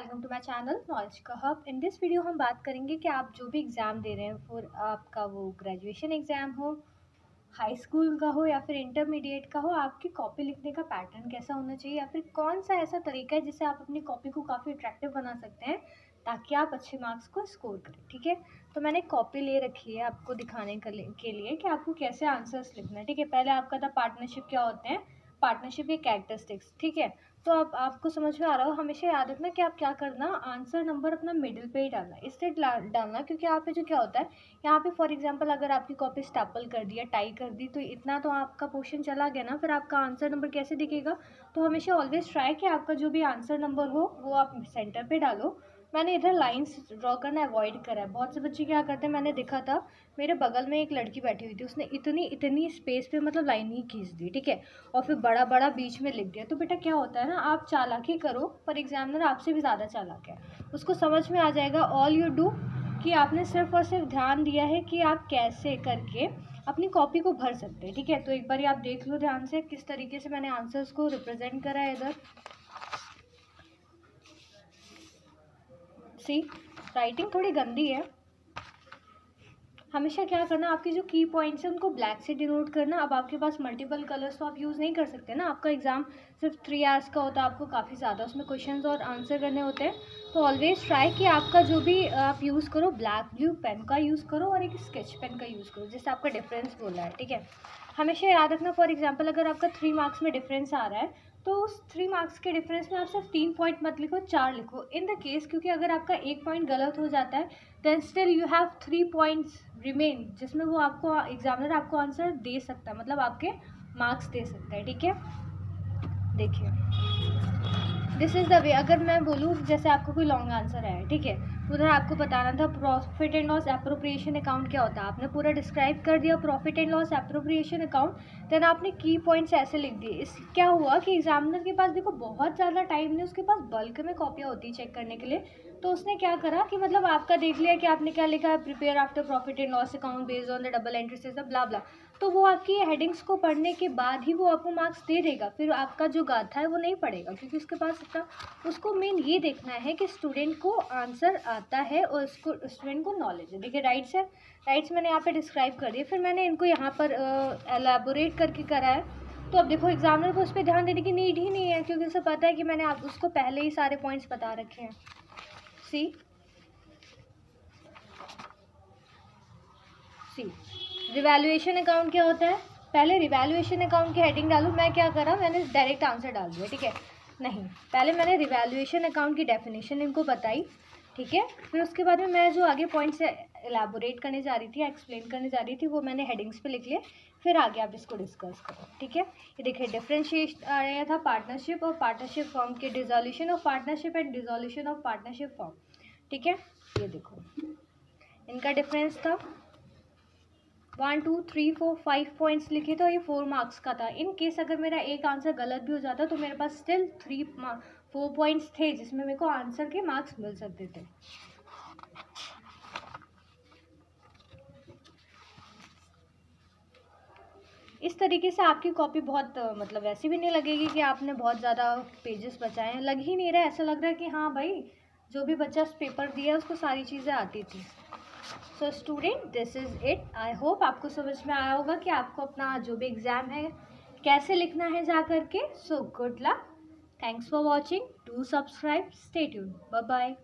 Welcome to my channel knowledge का हब। In this video हम बात करेंगे कि आप जो भी एग्ज़ाम दे रहे हैं, फिर आपका वो ग्रेजुएशन एग्ज़ाम हो, हाई स्कूल का हो या फिर इंटरमीडिएट का हो, आपकी कॉपी लिखने का पैटर्न कैसा होना चाहिए या फिर कौन सा ऐसा तरीका है जिससे आप अपनी कॉपी को काफ़ी अट्रैक्टिव बना सकते हैं ताकि आप अच्छे मार्क्स को स्कोर करें। ठीक है, तो मैंने कॉपी ले रखी है आपको दिखाने के लिए कि आपको कैसे आंसर्स लिखना है। ठीक है, पहले आपका था पार्टनरशिप क्या होते हैं, पार्टनरशिप के कैरेक्टरिस्टिक्स। ठीक है, तो अब आपको समझ में आ रहा हो। हमेशा याद रखना कि आप क्या करना, आंसर नंबर अपना मिडिल पे ही डालना, इससे डालना क्योंकि यहाँ पे जो क्या होता है, यहाँ पे फॉर एग्जांपल अगर आपकी कॉपी स्टेपल कर दी या टाई कर दी तो इतना तो आपका पोर्शन चला गया ना, फिर आपका आंसर नंबर कैसे दिखेगा। तो हमेशा ऑलवेज ट्राई कि आपका जो भी आंसर नंबर हो वो आप सेंटर पे डालो। मैंने इधर लाइंस ड्रॉ करना अवॉइड करा है। बहुत से बच्चे क्या करते हैं, मैंने देखा था मेरे बगल में एक लड़की बैठी हुई थी, उसने इतनी इतनी स्पेस पे मतलब लाइन ही खींच दी। ठीक है, और फिर बड़ा बड़ा बीच में लिख दिया। तो बेटा क्या होता है ना, आप चालाकी करो पर एग्जामिनर आपसे भी ज़्यादा चालाक है, उसको समझ में आ जाएगा। ऑल यू डू कि आपने सिर्फ और सिर्फ ध्यान दिया है कि आप कैसे करके अपनी कॉपी को भर सकते हैं। ठीक है, तो एक बार आप देख लो ध्यान से किस तरीके से मैंने आंसर्स को रिप्रेजेंट करा है। इधर सी राइटिंग थोड़ी गंदी है। हमेशा क्या करना, आपके जो की पॉइंट्स हैं उनको ब्लैक से डिनोट करना। अब आपके पास मल्टीपल कलर्स तो आप यूज़ नहीं कर सकते ना, आपका एग्ज़ाम सिर्फ 3 आवर्स का होता है, आपको काफ़ी ज़्यादा उसमें क्वेश्चंस और आंसर करने होते हैं। तो ऑलवेज ट्राई कि आपका जो भी आप यूज़ करो, ब्लैक ब्लू पेन का यूज़ करो और एक स्केच पेन का यूज़ करो, जिससे आपका डिफरेंस बोला है। ठीक है, हमेशा याद रखना फॉर एग्जाम्पल अगर आपका 3 मार्क्स में डिफरेंस आ रहा है तो उस 3 मार्क्स के डिफरेंस में आप सिर्फ 3 पॉइंट मत लिखो, 4 लिखो इन द केस, क्योंकि अगर आपका 1 पॉइंट गलत हो जाता है then still you have 3 points remain, जिसमें वो आपको एग्जामिनर आपको आंसर दे सकता है, मतलब आपके मार्क्स दे सकता है। ठीक है, देखिए दिस इज़ द वे। अगर मैं बोलूँ जैसे आपको कोई लॉन्ग आंसर है, ठीक है, उधर आपको बताना था profit and loss appropriation account क्या होता है, आपने पूरा डिस्क्राइब कर दिया profit and loss appropriation account, then आपने की पॉइंट्स ऐसे लिख दिए। इस क्या हुआ कि एग्जामिनर के पास देखो बहुत ज़्यादा टाइम नहीं, उसके पास बल्क में कॉपियाँ होती है चेक करने के लिए। तो उसने क्या करा कि मतलब आपका देख लिया कि आपने क्या लिखा है, prepare after profit and loss account based on the double entry system blah blah. तो वो आपकी हेडिंग्स को पढ़ने के बाद ही वो आपको मार्क्स दे देगा, फिर आपका जो गाथा है वो नहीं पढ़ेगा क्योंकि उसके पास इतना, उसको मेन ये देखना है कि स्टूडेंट को आंसर आता है और उसको स्टूडेंट को नॉलेज है। देखिए राइट्स है, राइट्स मैंने यहाँ पे डिस्क्राइब कर दिए, फिर मैंने इनको यहाँ पर एलैबोरेट करके करा है। तो अब देखो एग्जामिनर को उस पर ध्यान देने की नीड ही नहीं है क्योंकि उसे पता है कि मैंने आप उसको पहले ही सारे पॉइंट्स बता रखे हैं। सी रिवैल्यूएशन अकाउंट क्या होता है, पहले रिवैल्यूएशन अकाउंट की हेडिंग डालूँ, मैं क्या करा, मैंने डायरेक्ट आंसर डाल दिया। ठीक है, नहीं, पहले मैंने रिवैल्यूएशन अकाउंट की डेफिनेशन इनको बताई। ठीक है, फिर उसके बाद में मैं जो आगे पॉइंट्स एलैबोरेट करने जा रही थी, एक्सप्लेन करने जा रही थी, वो मैंने हेडिंग्स पे लिख लिए, फिर आगे आप इसको डिस्कस करो। ठीक है, ये देखिए डिफरेंशिएट आया था पार्टनरशिप और पार्टनरशिप फॉर्म के, dissolution of partnership and dissolution of partnership form. ठीक है, ये देखो इनका डिफरेंस था 1 2 3 4 5 पॉइंट्स लिखे तो ये 4 मार्क्स का था। इन केस अगर मेरा एक आंसर गलत भी हो जाता तो मेरे पास स्टिल 4 पॉइंट्स थे जिसमें मेरे को आंसर के मार्क्स मिल सकते थे। इस तरीके से आपकी कॉपी बहुत मतलब वैसी भी नहीं लगेगी कि आपने बहुत ज़्यादा पेजेस बचाए हैं, लग ही नहीं रहा है, ऐसा लग रहा है कि हाँ भाई जो भी बच्चा पेपर दिया उसको सारी चीज़ें आती थी। So student this is it, I hope आपको समझ में आया होगा कि आपको अपना जो भी एग्ज़ाम है कैसे लिखना है जा करके। So good luck, thanks for watching, do subscribe, stay tuned, bye bye.